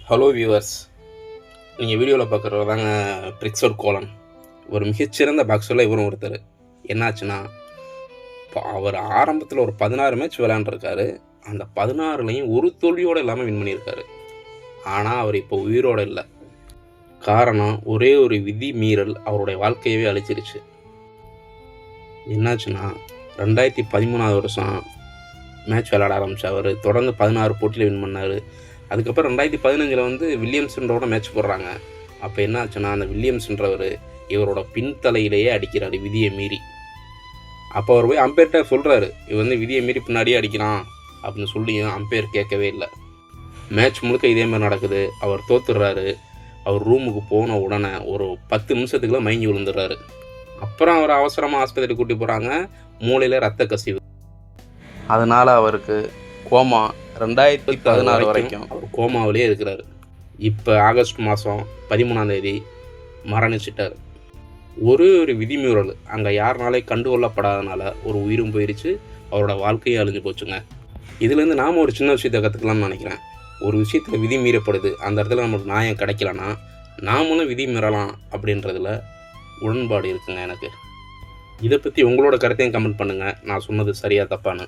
Hello viewers, நீங்கள் வீடியோவில் பார்க்குறது தாங்க பிரிக்ஸோட் கோலன். ஒரு மிகச்சிறந்த பாக்ஸரில் இவரும் ஒருத்தர். என்னாச்சுன்னா, இப்போ அவர் ஆரம்பத்தில் ஒரு 16 மேட்ச் விளையாண்டுருக்காரு. அந்த 16லையும் ஒரு தோல்வியோடு இல்லாமல் வின் பண்ணியிருக்காரு. ஆனால் அவர் இப்போ உயிரோடு இல்லை. காரணம், ஒரே ஒரு விதி மீறல் அவருடைய வாழ்க்கையவே அழிச்சிருச்சு. என்னாச்சுன்னா, 2013 வருஷம் மேட்ச் விளையாட ஆரம்பித்தார். தொடர்ந்து 16 போட்டியில் வின் பண்ணார். அதுக்கப்புறம் 2015 வில்லியம்ஸ்ன்றோட மேட்ச் போடுறாங்க. அப்போ என்ன ஆச்சுன்னா, அந்த வில்லியம்ஸ்ன்றவர் இவரோட பின்தலையிலேயே அடிக்கிறாரு விதியை மீறி. அப்போ அவர் போய் அம்பையர்கிட்ட சொல்கிறாரு, இவர் விதியை மீறி பின்னாடியே அடிக்கிறான் அப்படின்னு சொல்லியும் அம்பையர் கேட்கவே இல்லை. மேட்ச் முழுக்க இதே மாதிரி நடக்குது. அவர் தோத்துடுறாரு. அவர் ரூமுக்கு போன உடனே ஒரு 10 நிமிஷத்துக்குள்ள மயங்கி விழுந்துடுறாரு. அப்புறம் அவர் அவசரமாக ஆஸ்பத்திரி கூட்டி போகிறாங்க. மூளையில் ரத்த கசிவு. அதனால் அவருக்கு கோமா 2016 வரைக்கும் அவர் கோமாவிலே இருக்கிறார். இப்போ ஆகஸ்ட் மாதம் 13 மரணிச்சிட்டார். ஒரு விதிமீறல் அங்கே யாருனாலே கண்டுகொள்ளப்படாதனால ஒரு உயிரும் போயிடுச்சு, அவரோட வாழ்க்கையும் அழிஞ்சு போச்சுங்க. இதுலேருந்து நாம் ஒரு சின்ன விஷயத்தை கற்றுக்கலாம்னு நினைக்கிறேன். ஒரு விஷயத்தில் விதி மீறப்படுது, அந்த இடத்துல நமக்கு நியாயம் கிடைக்கலன்னா நாமளும் விதி மீறலாம் அப்படின்றதுல உடன்பாடு இருக்குங்க எனக்கு. இதை பற்றி உங்களோட கருத்தையும் கமெண்ட் பண்ணுங்கள். நான் சொன்னது சரியா தப்பான்னு.